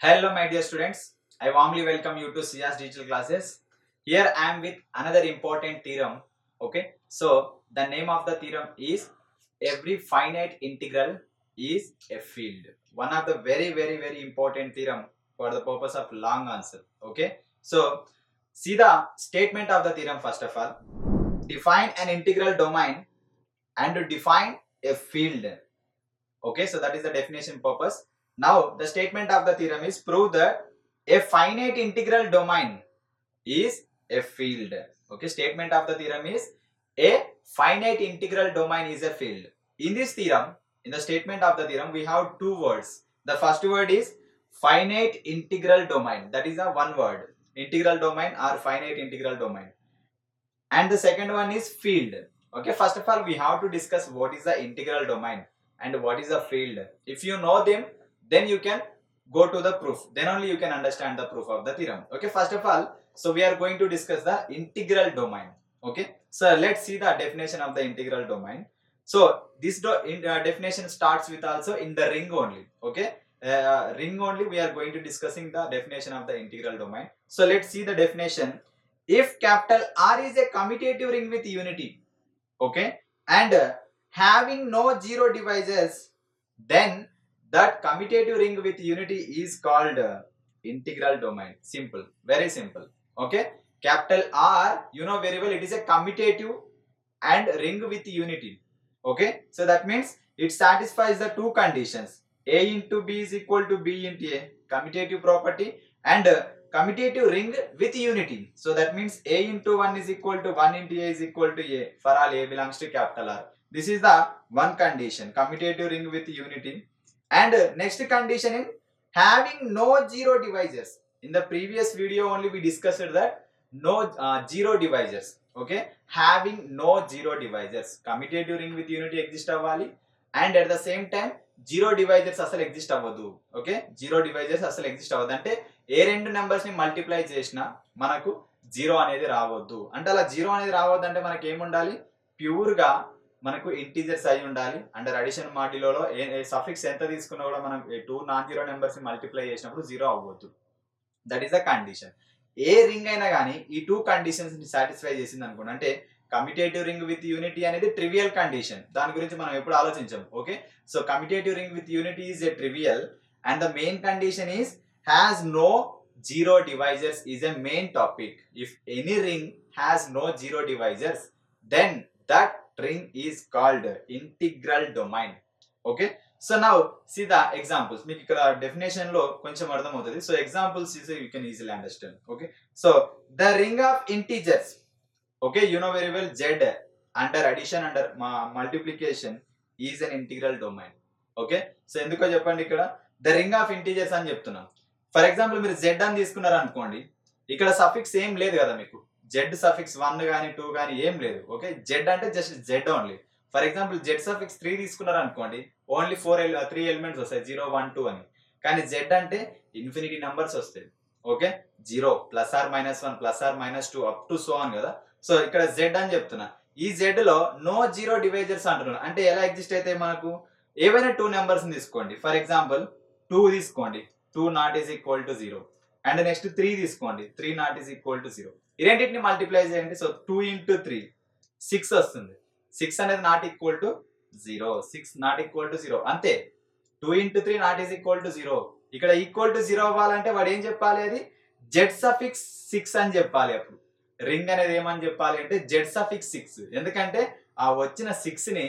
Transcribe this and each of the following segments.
Hello, my dear students. I warmly welcome you to Sia's digital classes. Here I am with another important theorem. Okay, so the name of the theorem is every finite integral is a field. One of the very important theorem for the purpose of long answer. Okay, so see the statement of the theorem first of all. Define an integral domain and define a field. Okay, so that is the definition purpose. Now the statement of the theorem is prove that a finite integral domain is a field. Okay, statement of the theorem is a finite integral domain is a field. In this theorem, in the statement of the theorem, we have two words. The first word is finite integral domain. That is a one word. Integral domain or finite integral domain. And the second one is field. Okay, first of all, we have to discuss what is the integral domain and what is the field. If you know them, then you can go to the proof. Then only you can understand the proof of the theorem. Okay, first of all, so we are going to discuss the integral domain. Okay, so let's see the definition of the integral domain. So this definition starts with also in the ring only. Okay, ring only we are going to discussing the definition of the integral domain. So let's see the definition. If capital R is a commutative ring with unity, okay, and having no zero divisors, then that commutative ring with unity is called integral domain. Simple, very simple. Okay, capital R, you know very well, it is a commutative and ring with unity. Okay, so that means it satisfies the two conditions. A into B is equal to B into A, commutative property, and commutative ring with unity. So that means A into 1 is equal to 1 into A is equal to A for all A belongs to capital R. This is the one condition, commutative ring with unity. And next condition is having no zero divisors. In the previous video only we discussed that no zero divisors. Okay, having no zero divisors. Commutative ring with unity exist avvali and at the same time zero divisors అసలు exist అవ్వదు. Okay, zero divisors అసలు exist అవ్వదు అంటే ఏ రెండు numbers ని multiply చేసినా మనకు zero అనేది రావద్దు. అంటే అలా జీరో అనేది రావద్దు అంటే మనకి ఏముండాలి, ప్యూర్ గా మనకు ఇంటీజర్స్ అయి ఉండాలి. అండర్ అడిషన్ మాడ్యులలో సఫిక్స్ ఎంత తీసుకున్నా కూడా మనం టూ నాన్ జీరో నెంబర్స్ ని మల్టిప్లై చేసినప్పుడు జీరో అవ్వద్దు. That is the condition. ఏ రింగ్ అయినా కానీ ఈ టూ కండిషన్స్ ని సాటిస్ఫై చేసింది అనుకోండి, అంటే కమ్యూటేటివ్ రింగ్ విత్ యూనిటీ అనేది ట్రివియల్ కండిషన్. దాని గురించి మనం ఎప్పుడు ఆలోచించాం. Okay, so commutative ring with unity is a trivial and the main condition is has no zero divisors is a main topic. If any ring has no zero divisors, then that ring is called integral domain. Okay, so now see the examples. మీకు ఇక్కడ definition లో కొంచెం అర్థం అవుతుంది. So examples you can easily understand. Okay, so the ring of integers. Okay, you know very well z under addition under multiplication is an integral domain. Okay, so ఎందుకో చెప్పండి, ఇక్కడ the ring of integers అని చెప్తున్నాం. For example మీరు Z అని తీసుకున్నారు అనుకోండి, ఇక్కడ సఫిక్స్ ఏం లేదు కదా మీకు, జెడ్ సఫిక్స్ 1 కానీ 2 కానీ ఏం లేదు. ఓకే, జెడ్ అంటే just Z only. For example Z suffix 3 తీసుకున్నారు అనుకోండి, ఓన్లీ 3 ఎలిమెంట్స్ వస్తాయి, 0 1 2 అని. కానీ జెడ్ అంటే ఇన్ఫినిటీ నంబర్స్ వస్తాయి. Okay, 0 plus or minus 1 plus or minus 2 up to so on కదా. సో ఇక్కడ జెడ్ అని చెప్తున్నా. ఈ జెడ్ లో నో జీరో డివైజర్స్ అంటున్నాను. అంటే ఎలా ఎగ్జిస్ట్ అయితే మనకు ఏవైనా టూ నెంబర్స్ తీసుకోండి. ఫర్ ఎగ్జాంపుల్ 2 తీసుకోండి, 2 not is equal to 0. And next 3 తీసుకోండి, 3 నాట్ ఈజ్ ఈక్వల్ టు 0. ఈ రెండింటిని మల్టిప్లై చేయండి. సో 2 ఇంటూ 3 6 వస్తుంది. 6 అనేది not equal to 0, 6 not equal to 0 అంతే. 2 into 3 not is equal to 0. ఇక్కడ ఈక్వల్ టు 0 అవ్వాలంటే వాడు ఏం చెప్పాలి, అది జెడ్ సఫిక్స్ 6 అని చెప్పాలి. అప్పుడు రింగ్ అనేది ఏమని చెప్పాలి అంటే జెడ్ సఫిక్స్ 6. ఎందుకంటే ఆ వచ్చిన 6 ని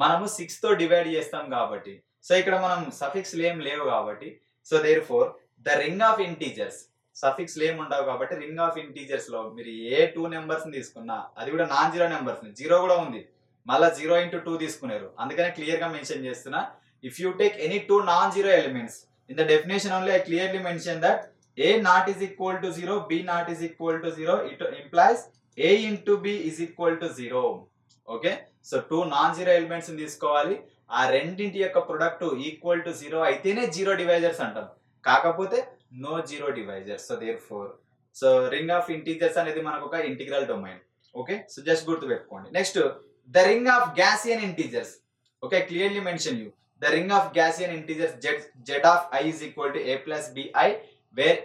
మనము 6 తో డివైడ్ చేస్తాం కాబట్టి. సో ఇక్కడ మనం సఫిక్స్ ఏం లేవు కాబట్టి, so therefore the ring of integers, suffix ఏం ఉండవు కాబట్టి రింగ్ ఆఫ్ ఇంటీజర్స్ లో మీరు ఏ 2 నెంబర్స్ తీసుకున్నా, అది కూడా నాన్ జీరో నెంబర్స్, జీరో కూడా ఉంది, మళ్ళీ 0 ఇంటూ 2 తీసుకున్నారు. అందుకనే క్లియర్ గా మెన్షన్ చేస్తున్నా, if you take any 2 non zero elements in the definition only I clearly mention that A not is equal to 0, B not is equal to 0. It implies A into B is equal to 0. Okay, so 2 non-zero elements తీసుకోవాలి. ఆ రెండింటి యొక్క product equal to 0 అయితేనే zero divisors అంటాం, కాకపోతే no zero divisors. So therefore so ring of integers అనేది మనకు ఒక integral domain. Okay, so just గుర్తు పెట్టుకోండి. Next the ring of Gaussian integers. Okay, clearly mention you the ring of Gaussian integers z of I is equal to a plus bi, where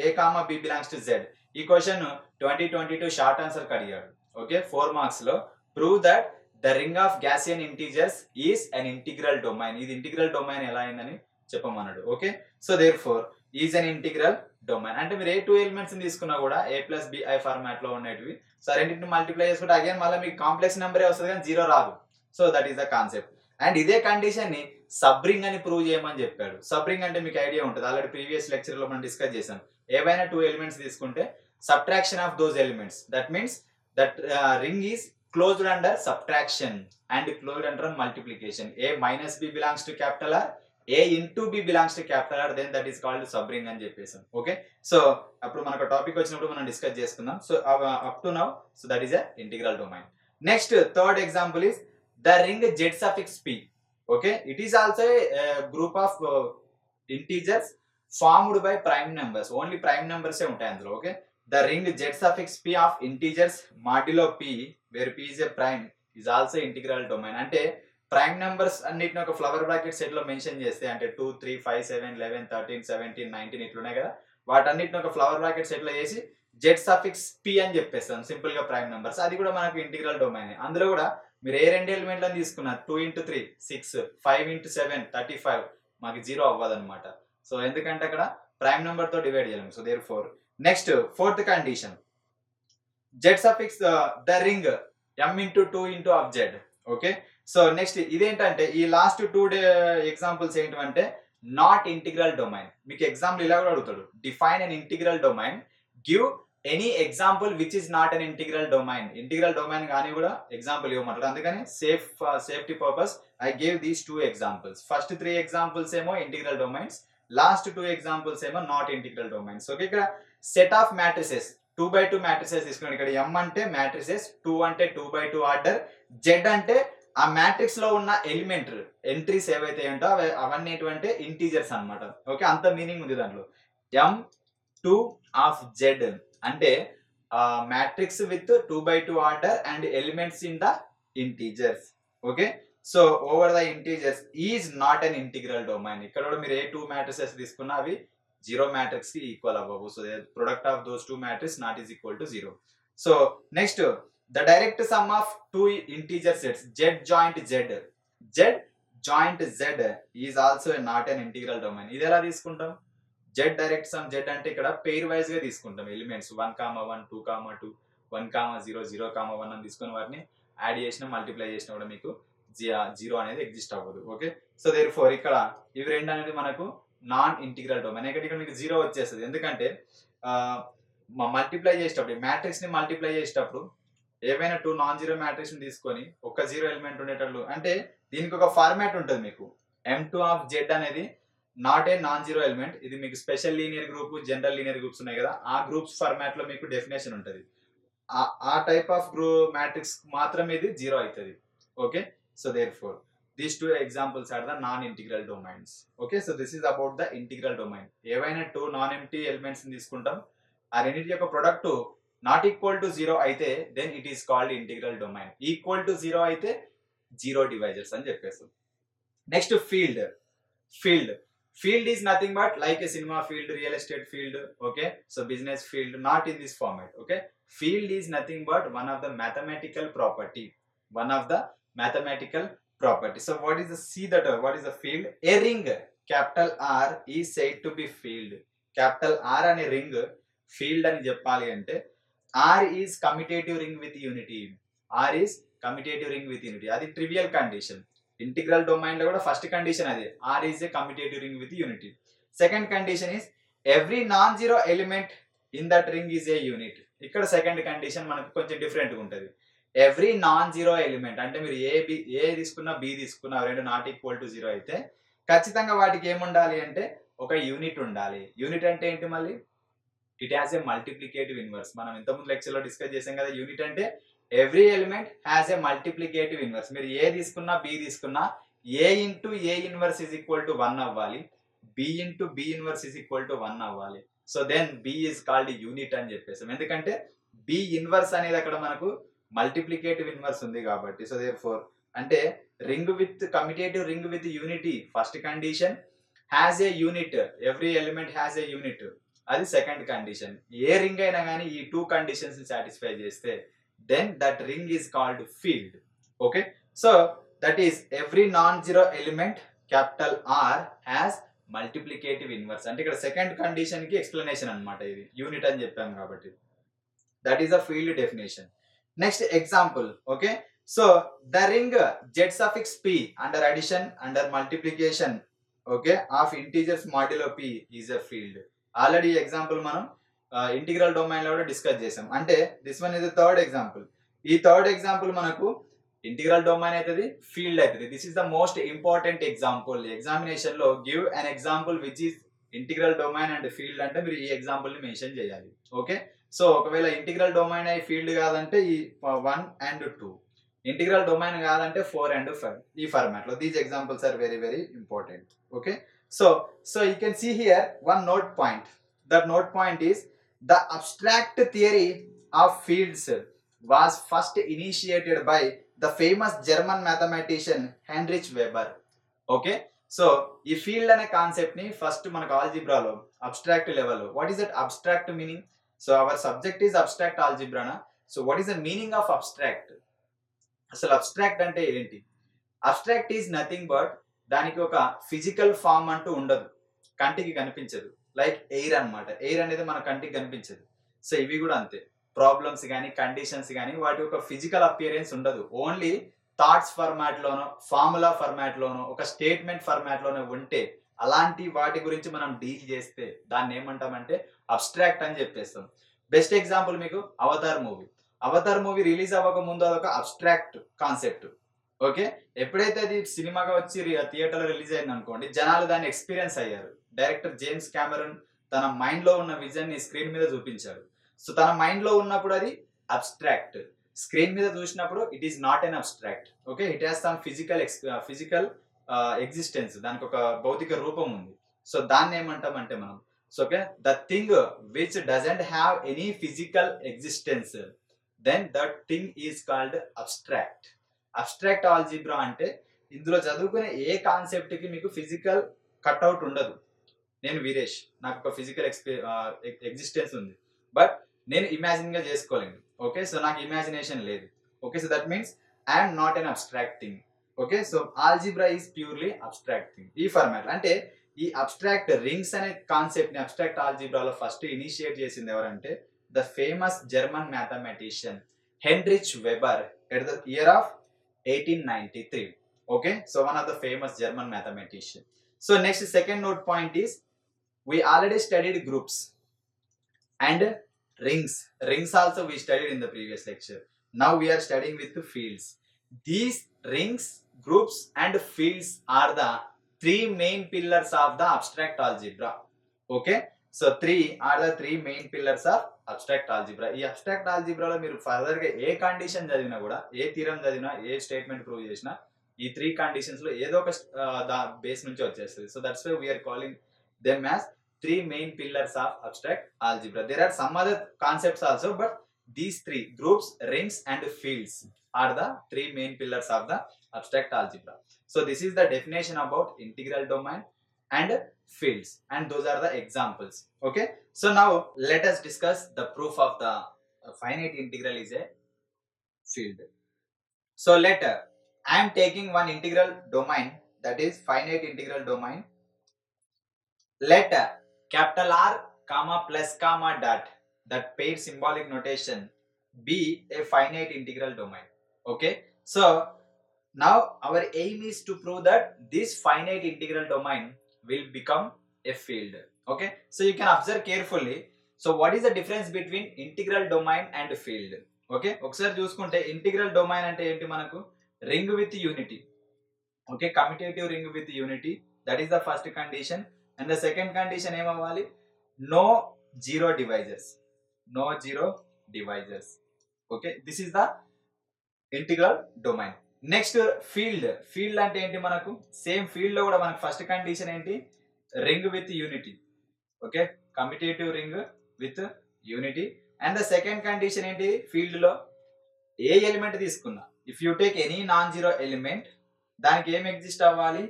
a comma b belongs to z. ఈ question 2022 short answer కి అడిగాడు. Okay, 4 marks లో prove that the ring of Gaussian integers is an integral domain. ఇది integral domain ఎలా అయిందని చెప్పమన్నాడు. Okay, so therefore is an integral domain. అంటే మీరు ఏ టూ ఎలిమెంట్స్ తీసుకున్నా కూడా a ప్లస్ బిఐ ఫార్మాట్ లో ఉండేటివి, సో రెండింటిని మల్టిప్లై చేసుకుంటే అగైన్ మళ్ళీ మీకు కాంప్లెక్స్ నెంబరే వస్తుంది కానీ జీరో రాదు. So that is the concept. And ఇదే కండిషన్ ని సబ్ రింగ్ అని ప్రూవ్ చేయమని చెప్పాడు. సబ్ రింగ్ అంటే మీకు ఐడియా ఉంటుంది, ఆల్రెడీ ప్రీవియస్ లెక్చర్ లో మనం డిస్కస్ చేసాం. ఏవైనా టూ ఎలిమెంట్స్ తీసుకుంటే subtraction of those elements, that means that ring is closed under subtraction and closed under multiplication. A minus b belongs to capital R, a into b belongs to capital R, then that is called subring అని చెప్పేసాం. Okay, so అప్పుడు మనకు topic వచ్చినప్పుడు మనం discuss చేసుకుందాం. So up to now, so that is a integral domain. Next third example is the ring z suffix p. Okay, it is also a group of integers formed by prime numbers. Only prime numbers ఏ ఉంటాయి అందులో. Okay, the ring z suffix p of integers modulo p, where p is a prime, is also integral domain. అంటే prime numbers అన్నిటిని ఒక flower bracket set లో mention చేస్తే, అంటే 2 3 5 7 11 13 17 19 ఇట్లున్నాయి కదా, వాటన్నిటిని ఒక ఫ్లవర్ బ్రాకెట్ సెట్ లో వేసి z suffix p అని చెప్పేస్తాం సింపుల్ గా ప్రైమ్ నెంబర్స్. అది కూడా మనకు ఇంటిగ్రల్ డొమైన్. అందులో కూడా మీరు ఏ రెండు ఎలిమెంట్లను తీసుకున్నారు, 2 into 3 6, 5 into 7 35, మాకు జీరో అవ్వదు అనమాట. సో ఎందుకంటే అక్కడ ప్రైమ్ నెంబర్ తో డివైడ్ చేయలేము. So therefore next fourth condition, z suffix the ring m into 2 into of z. Okay, so next ఇదేంటంటే ఈ లాస్ట్ టూ ఎగ్జాంపుల్స్ ఏంటంటే నాట్ ఇంటిగ్రల్ డొమైన్. మీకు ఎగ్జాంపుల్ ఇలా కూడా అడుగుతాడు, define an integral domain, give any example which is not an integral domain. Integral domain కానీ కూడా example ఇవ్వమంటాడు. అందుకని safety purpose I gave these two examples. First 3 examples ఏమో integral domains, last 2 examples ఏమో not integral domains. Okay, ఇక్కడ set of matrices 2x2 matrices తీసుకున్నాడు. ఇక్కడ m అంటే matrices, 2 అంటే 2x2 ఆర్డర్, z అంటే ఆ మ్యాట్రిక్స్ లో ఉన్న ఎలిమెంట్ ఎంట్రీస్ ఏవైతే ఉంటాయో అవన్నీ ఏంటంటే ఇంటీజర్స్ అన్నమాట. ఓకే, అంత మీనింగ్ ఉంది దాంట్లో. m2 ఆఫ్ z అంటే matrix with 2x2 order and elements in the integers. Okay, so over the integers is not an integral domain. ఇక్కడ కూడా మీరు ఏ 2 మ్యాట్రిసెస్ తీసుకున్నా అవి జీరో మ్యాట్రిక్స్ కి ఈక్వల్ అవ్వవు. So product of those 2 matrix not is equal to 0. So next the direct some of 2 integer sets z joint z is also not an integral domain. ఇది ఎలా తీసుకుంటాం, z డైరెక్ట్ సమ్ z అంటే ఇక్కడ pair wise గా తీసుకుంటాం elements 1,1 2,2 1,0 0,1 అని తీసుకుని వాటిని యాడ్ చేసిన మల్టిప్లై చేసిన కూడా మీకు జీరో అనేది ఎగ్జిస్ట్ అవ్వదు. ఓకే, సో దేర్ ఫోర్ ఇక్కడ ఇవి రెండు అనేది మనకు నాన్ ఇంటిగ్రల్ డొమైన్. ఇక్కడ మీకు జీరో వచ్చేస్తుంది, ఎందుకంటే మల్టిప్లై చేసేటప్పుడు మ్యాట్రిక్స్ ని మల్టిప్లై చేసేటప్పుడు ఏవైనా 2 నాన్ జీరో మ్యాట్రిక్స్ ని తీసుకొని ఒక జీరో ఎలిమెంట్ ఉండేటట్లు, అంటే దీనికి ఒక ఫార్మాట్ ఉంటుంది మీకు. m2 ఆఫ్ z అనేది not a non zero element. ఇది మీకు special linear group, general linear groups ఉన్నాయి కదా, ఆ గ్రూప్స్ ఫార్మాట్ లో మీకు డెఫినేషన్ ఉంటుంది. ఆ టైప్ ఆఫ్ మ్యాట్రిక్స్ మాత్రమే ఇది జీరో అవుతుంది. Okay, so therefore these 2 examples are the non-integral domains. Okay, so this is about the integral domain. ఏవైనా 2 non-empty elements ని తీసుకుంటాం, ఆ రెండింటి యొక్క ప్రొడక్ట్ నాట్ ఈక్వల్ టు 0 అయితే then it is called integral domain. Equal to 0 అయితే zero divisors అని చెప్పేస్తాం. Next field is nothing but like a cinema field, real estate field. Okay, so business field, not in this format. Okay, field is nothing but one of the mathematical property. So what is the field? A ring capital R is said to be field. Capital R అనే ring field అని చెప్పాలి అంటే R is commutative ring with unity. అది trivial condition. Integral domain లో కూడా first condition అదే, R is a commutative ring with unity. Second condition is every non-zero element in that ring is a unit. ఇక్కడ second condition మనకు కొంచెం different గా ఉంటుంది. Every non zero element అంటే మీరు ఏ తీసుకున్నా బి తీసుకున్నా రెండు నాట్ ఈక్వల్ టు 0 అయితే ఖచ్చితంగా వాటికి ఏముండాలి అంటే ఒక యూనిట్ ఉండాలి. యూనిట్ అంటే ఏంటి, మళ్ళీ it has a multiplicative inverse. మనం ఇంతకుముందు లెక్చర్ లో డిస్కస్ చేసాం కదా, యూనిట్ అంటే every element has a multiplicative inverse. మీరు ఏ తీసుకున్నా బి తీసుకున్నా a into a inverse is equal to 1 అవ్వాలి, b into b inverse is equal to 1 అవ్వాలి. So then b is called unit అని చెప్పేసాం, ఎందుకంటే బి ఇన్వర్స్ అనేది అక్కడ మనకు మల్టిప్లికేటివ్ ఇన్వర్స్ ఉంది కాబట్టి. సో దేర్ ఫోర్ అంటే ring with commutative ring with unity first condition, has a unit, every element has a unit అది సెకండ్ కండిషన్. ఏ రింగ్ అయినా కానీ ఈ 2 కండిషన్స్ సాటిస్ఫై చేస్తే then that ring is called field. Okay, so that is every non zero element capital R has multiplicative inverse. అంటే ఇక్కడ second condition కి explanation అన్నమాట, ఇది యూనిట్ అని చెప్పాం కాబట్టి. That is a field definition. Next example. Okay, so the ring z suffix p under addition under multiplication, okay, of integers modulo p is a field. Already example మనం integral domain లో కూడా discuss చేసాం. అంటే this one is the third example. ఈ third example మనకు integral domain అవుతుంది, field అవుతుంది. This is the most important example. Examination లో give an example which is integral domain and field అంటే మీరు ఈ ఎగ్జాంపుల్ ని మెన్షన్ చేయాలి. ఓకే, సో ఒకవేళ ఇంటిగ్రల్ డొమైన్ అయి ఫీల్డ్ కాదంటే ఈ 1 and 2, ఇంటిగ్రల్ డొమైన్ కాదంటే 4 and 5. ఈ ఫార్మాట్ లో these examples are very very important. Okay, so you can see here one note point. That note point is the abstract theory of fields was first initiated by the famous German mathematician Heinrich Weber. Okay, so ఈ field అనే concept ని first మనకు ఆల్జీబ్రాలో abstract level. What is that abstract meaning? So our subject is abstract ఆల్జీబ్రానా. So what is the meaning of abstract? అసలు abstract అంటే ఏంటి? Abstract is nothing but దానికి ఒక ఫిజికల్ ఫామ్ అంటూ ఉండదు, కంటికి కనిపించదు. లైక్ ఎయిర్ అన్నమాట. ఎయిర్ అనేది మన కంటికి కనిపించదు. సో ఇవి కూడా అంతే. ప్రాబ్లమ్స్ కానీ కండిషన్స్ కానీ వాటి ఒక ఫిజికల్ అపియరెన్స్ ఉండదు. ఓన్లీ థాట్స్ ఫార్మాట్ లోనో ఫార్ములా ఫార్మాట్ లోనో ఒక స్టేట్మెంట్ ఫార్మాట్ లోనో ఉంటే అలాంటి వాటి గురించి మనం డీల్ చేస్తే దాన్ని ఏమంటామంటే అబ్స్ట్రాక్ట్ అని చెప్పేస్తాం. బెస్ట్ ఎగ్జాంపుల్ మీకు Avatar movie. Avatar movie release అవ్వక ముందు అదొక అబ్స్ట్రాక్ట్ కాన్సెప్ట్. ఓకే, ఎప్పుడైతే అది సినిమాగా వచ్చి థియేటర్లో రిలీజ్ అయింది అనుకోండి, జనాలు దాన్ని ఎక్స్పీరియన్స్ అయ్యారు. డైరెక్టర్ జేమ్స్ కెమెరూన్ తన మైండ్ లో ఉన్న విజన్ ని స్క్రీన్ మీద చూపించాడు. సో తన మైండ్ లో ఉన్నప్పుడు అది అబ్స్ట్రాక్ట్, స్క్రీన్ మీద చూసినప్పుడు it is not an abstract. Okay, it has some physical existence, దానికి ఒక భౌతిక రూపం ఉంది. సో దాన్ని ఏమంటామంటే మనం, so okay, the thing which doesn't have any physical existence, then that thing is called abstract. Abstract algebra అంటే ఇందులో చదువుకునే ఏ కాన్సెప్ట్ కి మీకు ఫిజికల్ కట్అవుట్ ఉండదు. నేను వీరేష్, నాకు ఒక ఫిజికల్ ఎగ్జిస్టెన్స్ ఉంది, బట్ నేను ఇమాజిన్ గా చేసుకోలేను. ఓకే, సో నాకు ఇమాజినేషన్ లేదు. Okay, so that means I'm not an abstract thing. Okay, so algebra is purely abstract thing. ఈ ఫార్మాట్ అంటే ఈ అబ్స్ట్రాక్ట్ రింగ్స్ అనే కాన్సెప్ట్ ని అబ్స్ట్రాక్ట్ ఆల్జీబ్రాలో ఫస్ట్ ఇనిషియేట్ చేసింది ఎవరంటే the famous German mathematician Heinrich weber at the year of 1893. Okay, so one of the famous German mathematician. So next second note point is we already studied groups and rings. Rings also we studied in the previous lecture. Now we are studying with the fields. These rings, groups and fields are the 3 main pillars of the abstract algebra. Okay, so 3 are the 3 main pillars of abstract algebra. ఈ abstract ఆల్జీబ్రాలో మీరు further గా ఏ condition చదివినా కూడా, ఏ theorem చదివినా, ఏ statement prove చేసినా ఈ 3 conditions లో ఏదో ఒక బేస్ నుంచి వచ్చేస్తుంది. So that's why we're calling them as 3 main pillars of abstract algebra. There are some other concepts also, but these 3 groups, rings and fields are the 3 main pillars of the abstract algebra. So this is the definition about integral domain and fields, and those are the examples. Okay, so now let us discuss the proof of the finite integral is a field. So I am taking one integral domain, that is finite integral domain. Let capital R comma plus comma dot, that pair symbolic notation, be a finite integral domain. Okay, so now our aim is to prove that this finite integral domain will become a field. Okay, so you can observe carefully. So what is the difference between integral domain and field? Okay, ఒకసారి చూసుకుంటే integral domain అంటే ఏంటి? మనకు ring with unity. Okay, commutative ring with unity, that is the first condition. And the second condition ఏమవ్వాలి? No zero divisors. No zero divisors. Okay, this is the integral domain. Next field. Field అంటే ఏంటి? మనకు same field లో కూడా మనకు first condition ఏంటి? Ring with unity. Okay, commutative ring with unity. And the second condition ఏంటి? Field లో ఏ ఎలిమెంట్ తీసుకున్నా, if you take any non zero element, దానికి ఏం ఎగ్జిస్ట్ అవ్వాలి,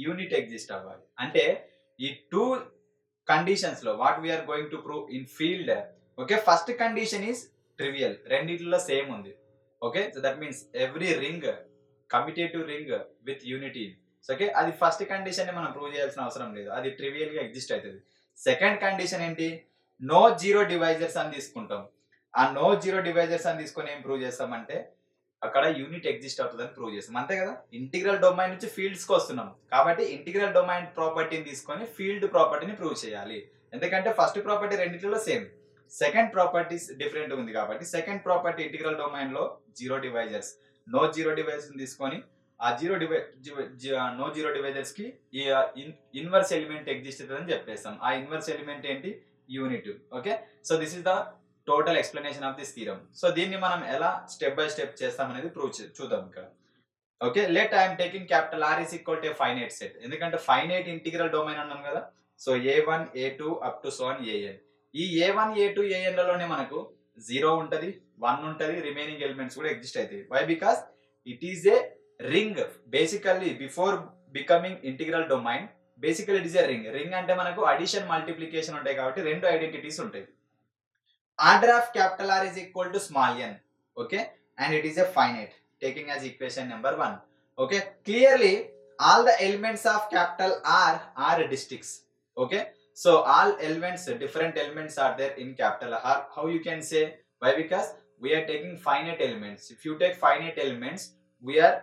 యూనిట్ ఎగ్జిస్ట్ అవ్వాలి. అంటే ఈ టూ కండిషన్స్ లో what we're going to prove in field. Okay, first condition is trivial, రెండిట్లో సేమ్ ఉంది. Okay, so that means every ring commutative ring with unity. Okay, అది ఫస్ట్ కండిషన్ ని మనం ప్రూవ్ చేయాల్సిన అవసరం లేదు, అది ట్రివియల్ గా ఎగ్జిస్ట్ అవుతుంది. సెకండ్ కండిషన్ ఏంటి, నో జీరో డివైజర్స్ అని తీసుకుంటాం. ఆ నో జీరో డివైజర్స్ అని తీసుకొని ఏం ప్రూవ్ చేస్తామంటే అక్కడ యూనిట్ ఎగ్జిస్ట్ అవుతుందని ప్రూవ్ చేస్తాం, అంతే కదా. ఇంటిగ్రల్ డొమైన్ నుంచి ఫీల్డ్స్ కి వస్తున్నాం కాబట్టి ఇంటిగ్రల్ డొమైన్ ప్రాపర్టీని తీసుకొని ఫీల్డ్ ప్రాపర్టీని ప్రూవ్ చేయాలి. ఎందుకంటే ఫస్ట్ ప్రాపర్టీ రెండింటిలో సేమ్, సెకండ్ ప్రాపర్టీస్ డిఫరెంట్ ఉంది కాబట్టి సెకండ్ ప్రాపర్టీ ఇంటిగ్రల్ డొమైన్ లో zero divisors, no zero divisors తీసుకొని ఆ నో జీరో డివైజర్స్ కి ఈ ఇన్వర్స్ ఎలిమెంట్ ఎగ్జిస్ట్ అవుతుందని చెప్పేస్తాం. ఆ ఇన్వర్స్ ఎలిమెంట్ ఏంటి, unit. Okay, so this is the total explanation of this theorem. So దీన్ని మనం ఎలా స్టెప్ బై స్టెప్ చేస్తాం అనేది ప్రూవ్ చూద్దాం ఇక్కడ. Okay, let I'm taking capital R is equal to finite set, ఎందుకంటే ఫైనైట్ ఇంటిగ్రల్ డొమైన్ అన్నాం కదా. So A1 A2 up to so on AN. ఈ A1 A2 AN లలోనే మనకు 0 ఉంటది, 1 ఉంటది, రిమైనింగ్ ఎలిమెంట్స్ కూడా ఎగ్జిస్ట్ అవుతాయి. Why, because it is a ring. Basically before becoming integral domain basically it is a ring. Ring అంటే మనకు addition multiplication ఉంటాయి కాబట్టి రెండు ఐడెంటిటీస్ ఉంటాయి. Order of capital R is equal to small n. Okay, and it is a finite, taking as equation number 1. Okay, clearly all the elements of capital R are districts. Okay, so all elements, different elements are there in capital R. How you can say? Why? Because we are taking finite elements. If you take finite elements, we are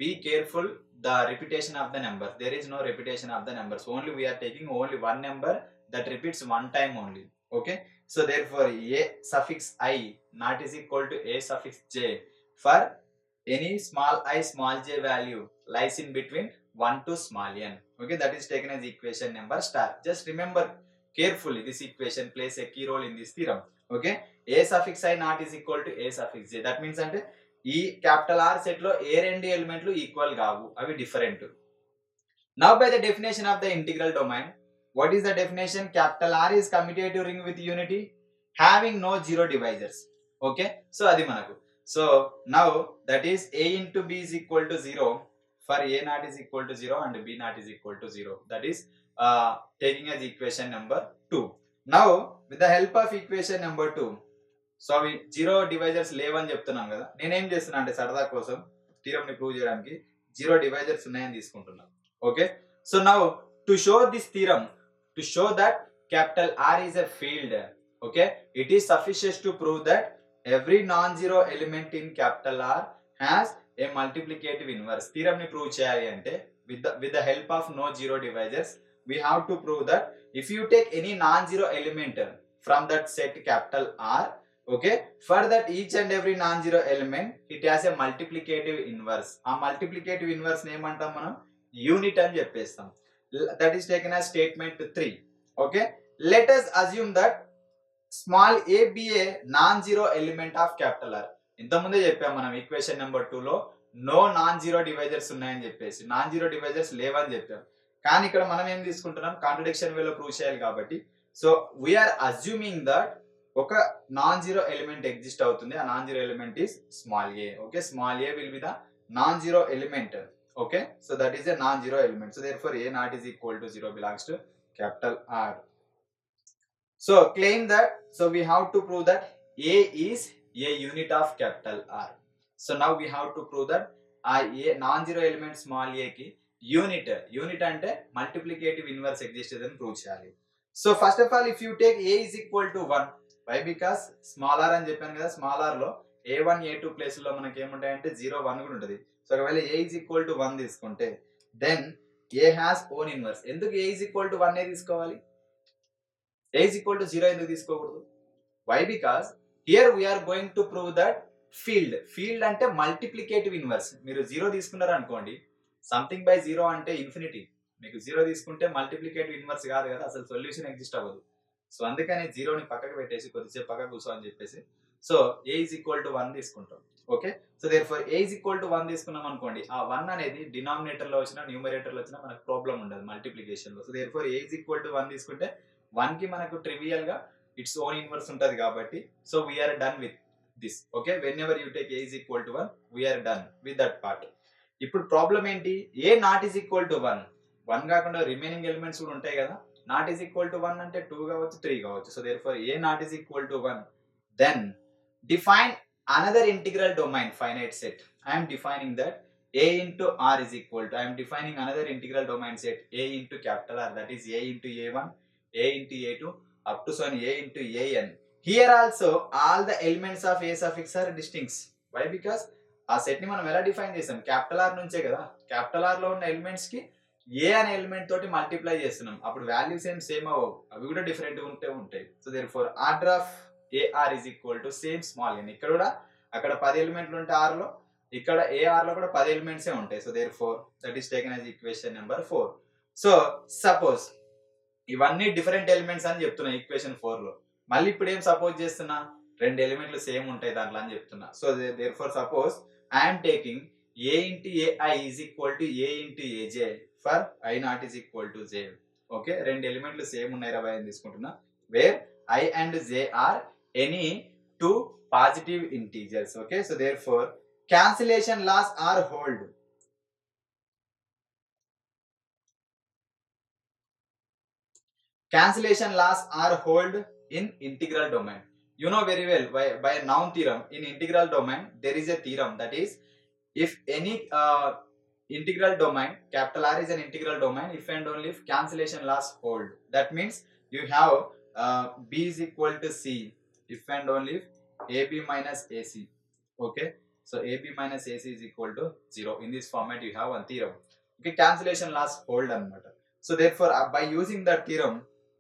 be careful the repetition of the numbers. There is no repetition of the numbers, only we are taking only one number that repeats one time only. Okay, so therefore a suffix I not is equal to a suffix j for any small I small j value lies in between 1 to small n. Okay, that is taken as equation number star. Just remember carefully, this equation plays a key role in this theorem. Okay, a suffix I not is equal to a suffix j. That means అంటే ఈ capital are set లో ఏ రెండు ఎలిమెంట్లు equal కావు, అవి different. Now by the definition of the integral domain, what is the definition? Capital R is commutative ring with unity having no zero divisors. Okay, so adi manaku. So now that is a into b is equal to 0 for a not is equal to 0 and b not is equal to 0. That is taking as equation number 2. Now with the help of equation number 2, so అవి zero divisors లేవని చెప్తున్నాం కదా, నేనేం చేస్తున్నా అంటే సరదా కోసం theorem ని ప్రూవ్ చేయడానికి జీరో డివైజర్స్ ఉన్నాయని తీసుకుంటున్నాను. Okay, so now to show this theorem, to show that capital R is a field, okay, it is sufficient to prove that every non-zero element in capital R has a multiplicative inverse. Theorem ni prove cheyali ante with the help of no zero divisors, we have to prove that if you take any non-zero element from that set capital R, okay, for that each and every non-zero element it has a multiplicative inverse. ఆ multiplicative inverse ని ఏమంటాం మనం, unit అని చెప్పేస్తాం. That is taken as statement 3. Okay, let us assume that small a be a non-zero element of capital R. ఇంతకుముందే చెప్పాం మనం equation number 2 లో నో నాన్ జీరో డివైజర్స్ ఉన్నాయని చెప్పేసి, నాన్ జీరో డివైజర్స్ లేవని చెప్పాం. కానీ ఇక్కడ మనం ఏం తీసుకుంటున్నాం, కాంట్రడిక్షన్ వేలో ప్రూవ్ చేయాలి కాబట్టి, సో వీఆర్ అజ్యూమింగ్ దట్ ఒక నాన్ జీరో ఎలిమెంట్ ఎగ్జిస్ట్ అవుతుంది. ఆ non zero element is small A. Okay, small A will be the non zero element. Okay, so that is a non-zero element. So therefore a not is equal to 0 belongs to capital R. So claim that, so we have to prove that a is a unit of capital R. So now we have to prove that a non-zero element small a ki unit ante multiplicative inverse exists అని prove చేయాలి. So first of all if you take a is equal to 1, why? Because small r అని చెప్పాను కదా, small r లో a1 a2 place లో మనకి ఏముంటాయంటే 0 1 కూడా ఉంటుంది. సో ఒకవేళ a is equal to 1 తీసుకుంటే then a has own inverse. ఎందుకు a is equal to 1 తీసుకోవాలి, a is equal to 0 ఎందుకు తీసుకోకూడదు? Why? Because here we are going to prove that field అంటే మల్టిప్లికేటివ్ ఇన్వర్స్. మీరు 0 తీసుకున్నారు అనుకోండి, సంథింగ్ బై 0 అంటే ఇన్ఫినిటీ. మీకు 0 తీసుకుంటే మల్టిప్లికేటివ్ ఇన్వర్స్ కాదు కదా, అసలు సొల్యూషన్ ఎగ్జిస్ట్ అవ్వదు. సో అందుకని 0ని పక్కకు పెట్టేసి కొద్దిసేపు పక్కకు కూర్చో అని చెప్పేసి so a is equal to 1 తీసుకుంటాం. Okay, so therefore a is equal to 1 తీసుకున్నాం అనుకోండి, ఆ 1 అనేది డినామినేటర్ లో వచ్చినా న్యూమరేటర్ లో వచ్చినా మనకు ప్రాబ్లం ఉండదు మల్టిప్లికేషన్ లో. So therefore a is equal to 1 తీసుకుంటే 1 కి మనకు ట్రివియల్ గా ఇట్స్ ఓన్ ఇన్వర్స్ ఉంటది కాబట్టి so we're done with this. Okay, whenever you take a is equal to 1, we are done with that part. ఇప్పుడు problem ఏంటి, ఏ not is equal to 1, 1 కాకుండా remaining elements కూడా ఉంటాయి కదా. నాట్ ఈజ్ ఈక్వల్ టు 1 అంటే 2 కావచ్చు, 3 కావచ్చు. So therefore a not is equal to 1, then define another integral domain finite set. I'm defining that a into r is equal to, I am defining another integral domain set a into capital R, that is a into a1, a into a2 up to so on a into an. Here also all the elements of a suffix are distinct. Why? Because ఆ set ని మనం ఎలా define చేసాం, capital are నుంచే కదా. Capital are లో ఉన్న elements కి ఏ అనే ఎలిమెంట్ తోటి మల్టిప్లై చేస్తున్నాం, అప్పుడు వాల్యూస్ సేమ్ అవ్వవు, అవి కూడా డిఫరెంట్ ఉంటాయి. So therefore order of AR is equal to same small n. ఇక్కడ కూడా అక్కడ 10 ఎలిమెంట్లు ఉంటే ఆర్ లో, ఇక్కడ ఏఆర్ లో కూడా 10 ఎలిమెంట్సే ఉంటాయి. So therefore that is taken as equation number 4. So suppose ఇవన్నీ డిఫరెంట్ ఎలిమెంట్స్ అని చెప్తున్నా ఈక్వేషన్ 4 లో. మళ్ళీ ఇప్పుడు ఏం సపోజ్ చేస్తున్నా, 2 ఎలిమెంట్లు సేమ్ ఉంటాయి దాంట్లో అని చెప్తున్నా. So therefore suppose I'm taking a into ai is equal to a into aj for i not is equal to j. Okay, 2 ఎలిమెంట్లు సేమ్ ఉన్నాయి 20 అని తీసుకుంటున్నా, wear i and j are any 2 positive integers. Okay, so therefore cancellation laws are hold. Cancellation laws are hold in integral domain. You know very well by a noun theorem in integral domain there is a theorem, that is if any integral domain, capital R is an integral domain if and only if cancellation laws hold. That means you have b is equal to c if and only if ab minus ac. Okay, so ab minus ac is equal to 0. In this format you have one theorem. Okay, cancellation laws hold anamata. So therefore by using that theorem,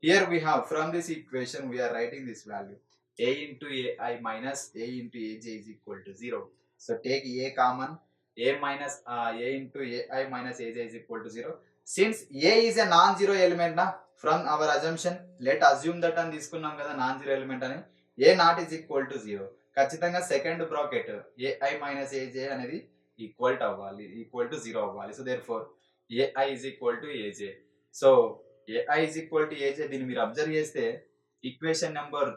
here we have from this equation we are writing this value, a into ai minus a into aj is equal to 0. So take a common, a minus a into ai minus aj is equal to 0. Since a is a non-zero element na, from our assumption let assume that అని తీసుకున్నాం కదా non-zero element అని, a not is equal to 0. ఖచ్చితంగా second bracket ai minus aj అనేది equal to 0 అవ్వాలి. So therefore ai is equal to aj. So ai is equal to aj, దీన్ని మీరు observe చేస్తే ఈక్వేషన్ నెంబర్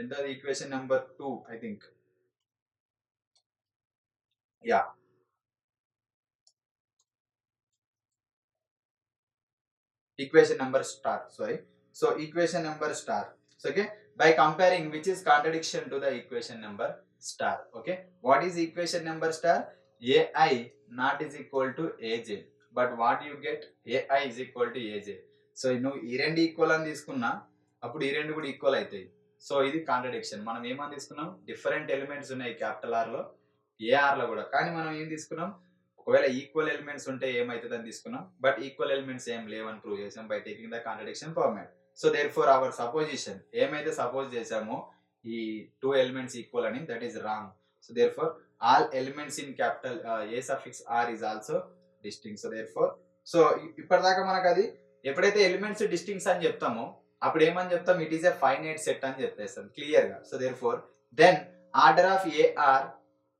ఎంత, equation number 2 I think, yeah equation number star, sorry. So equation number star. So okay, by comparing which is contradiction to the equation number star. Okay, what is equation number star? ai not is equal to aj, but what you get, ai is equal to aj. So నువ్వు ఈ రెండు equal అని తీసుకున్నా అప్పుడు ఈ రెండు కూడా equal అవుతాయి. సో ఇది కాంట్రడిక్షన్. మనం ఏమని తీసుకున్నాం, డిఫరెంట్ ఎలిమెంట్స్ ఉన్నాయి క్యాపిటల్ ఆర్ లో, ఏఆర్ లో కూడా, కానీ మనం ఏం తీసుకున్నాం, ఒకవేళ ఈక్వల్ ఎలిమెంట్స్ ఉంటే ఏమవుతుంది అని తీసుకున్నాం, బట్ ఈక్వల్ ఎలిమెంట్స్ ఏం లేవని ప్రూవ్ చేసాం by taking the contradiction format. So therefore our supposition ఏమైతే సపోజ్ చేసామో ఈ 2 ఎలిమెంట్స్ ఈక్వల్ అని, that is wrong. So therefore all elements in capital A suffix R is also distinct. So therefore, so ఇప్పటిదాకా మనకు అది ఎప్పుడైతే elements డిస్టింక్ట్స్ అని చెప్తామో అప్పుడు ఏమని చెప్తాం, it is a finite set అని చెప్పేస్తాం క్లియర్ గా. So therefore then order of AR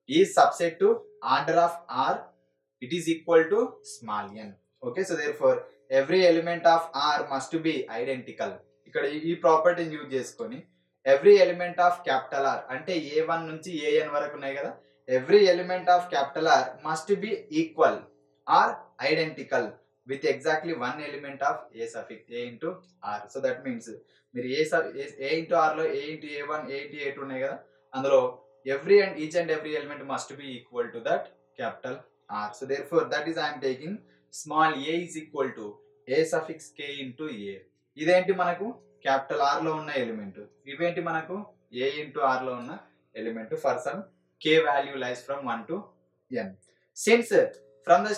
is subset to order of R, it is equal to small n. Okay, so therefore every element of R must be identical. ఇక్కడ ఈ ప్రాపర్టీని use చేసుకొని every element of capital R అంటే a1 నుంచి an వరకు ఉన్నాయి కదా, every element of capital R must be equal or identical with exactly one element of a suffix a into R. So that means మీరు a into R లో a into a1 a into a2 ఉన్నాయి కదా, అందులో every and each and every element must be equal to that capital R. So therefore that is I am taking small a is equal to a suffix k into a. ఇదేంటి మనకు capital are లో ఉన్న element, ఇవేంటి మనకు a into r లో ఉన్న element for some k value lies from 1 to n. Since from the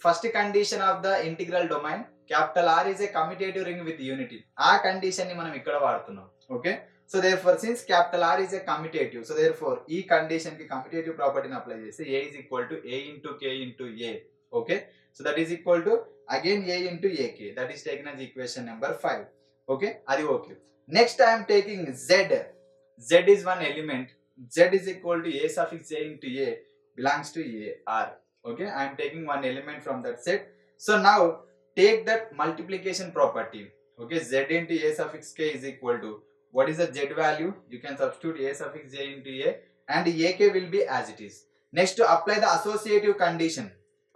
first condition of the integral domain capital R is a commutative ring with unity, ఆ condition ని మనం ఇక్కడ వాడుతున్నాం. Okay, so therefore since capital R is a commutative, so therefore ఈ condition కి commutative property ని apply చేస్తే a is equal to a into k into a. Okay, so that is equal to again a into ak, that is taken as equation number 5. Okay, అది okay. Next I am taking z is one element, z is equal to a suffix a into a belongs to ar. Okay, I am taking one element from that set. So now take that multiplication property. Okay, z into a suffix k is equal to what is the z value? You can substitute a suffix j into a and ak will be as it is. Next, to apply the associative condition.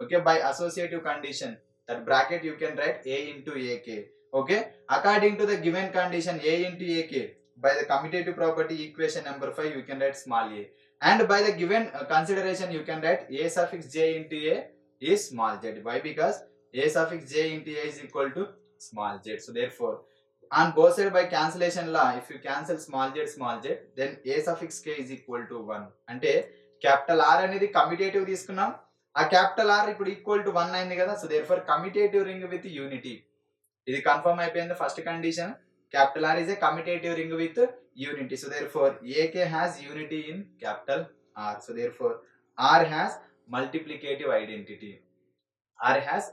Okay, by associative condition, that bracket you can write a into ak. Okay, according to the given condition a into ak, by the commutative property equation number 5, you can write small a, and by the given consideration you can write a suffix j into a is small z. Why? Because a suffix j into a is equal to small z. So therefore, on both sides by cancellation law, if you cancel small z, then a suffix k is equal to 1. అంటే capital are అనేది commutative తీసుకున్నాం, ఆ capital R ఇప్పుడు equal to 1 అయింది కదా. So therefore commutative ring with unity, ఇది confirm అయిపోయింది. First condition, capital R is a commutative ring with unity. So therefore a k has unity in capital R. So therefore R has multiplicative identity. R has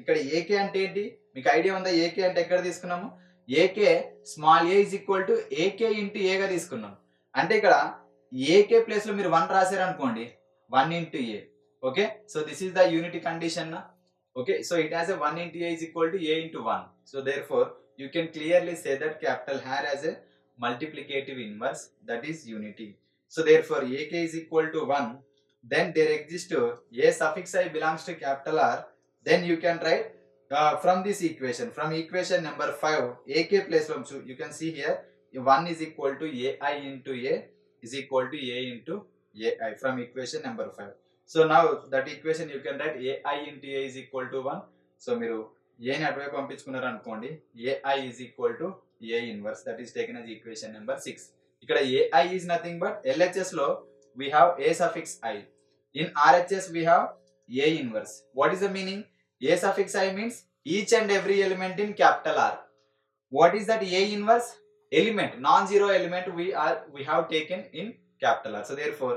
ఇక్కడ a k అంటే ఏంటి మీకు idea ఉందా? A k అంటే ఎక్కడ తీసుకున్నాము? A k small a is equal to a k into ఏగా తీసుకున్నాం. అంటే ఇక్కడ ఏకే ప్లేస్ లో మీరు 1 రాశారు అనుకోండి, 1 into a. Okay, so this is the unity condition. Okay, so it has a 1 into a is equal to a into 1. So therefore you can clearly say that capital R has a multiplicative inverse, that is unity. So therefore ak is equal to 1, then there exists a suffix I belongs to capital R. Then you can write from this equation, from equation number 5, ak place from, so you can see here 1 is equal to ai into a is equal to a into ai from equation number 5. So now that equation you can write ai into a is equal to 1. So మీరు a ని అటువైపు పంపించుకున్నారు అనుకోండి, ai is equal to a inverse, that is taken as equation number 6. ఇక్కడ ai is nothing but LHS లో we have a suffix I, in RHS we have a inverse. What is the meaning? A suffix I means each and every element in capital R. What is that a inverse? Element, non-zero element we have taken in capital R. So therefore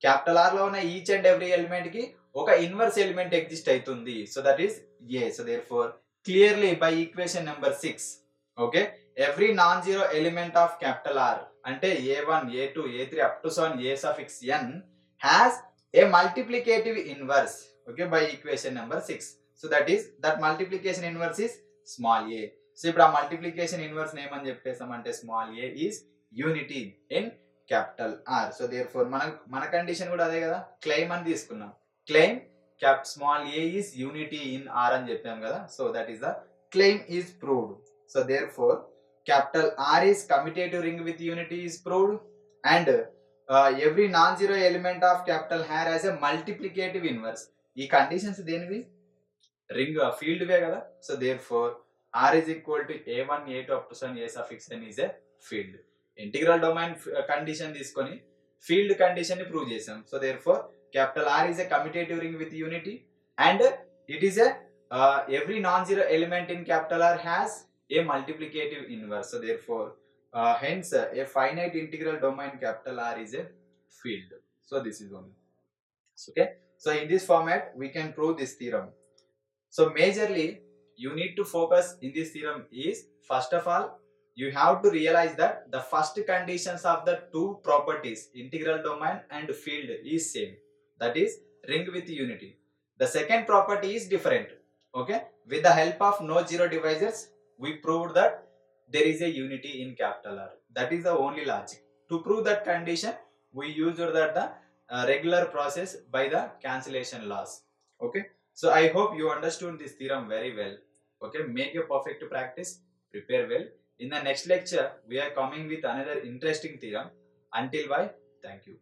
capital R లో ఉన్న each and every element కి ఒక inverse element exist అవుతుంది. So that is a. So therefore clearly by equation number 6, okay, every non-zero element of capital R అంటే a1, a2, a3 up to so on a suffix n has a multiplicative inverse, okay, by equation number 6. So that multiplication inverse is small a. So ఇప్పుడు ఆ multiplication inverse name అని చెప్పేసామంటే small a is unity in capital R. So therefore మన condition కూడా అదే కదా, claim అని తీసుకున్నాం. Claim small a is unity in R అని చెప్పాం కదా. So that is the claim is proved. So therefore capital R is commutative ring with unity is proved, and every non-zero element of capital R has a multiplicative inverse. ఈ conditions దేనివి? Ring field వే కదా. So therefore R is equal to a1, a2 up to a suffix n is a field. Integral domain condition తీసుకొని field condition ని prove చేసాం. So therefore capital R is a commutative ring with unity, and it is a every non-zero element in capital R has a multiplicative inverse. So therefore hence a finite integral domain capital R is a field. So this is one. Okay, so in this format we can prove this theorem. So majorly you need to focus in this theorem is, first of all you have to realize that the first conditions of the two properties integral domain and field is same, that is ring with unity. The second property is different. Okay, with the help of no zero divisors we proved that there is a unity in capital R. That is the only logic. To prove that condition we used that the regular process by the cancellation laws. Okay, so I hope you understood this theorem very well. Okay, make a perfect practice, prepare well. In the next lecture we are coming with another interesting theorem. Until bye, thank you.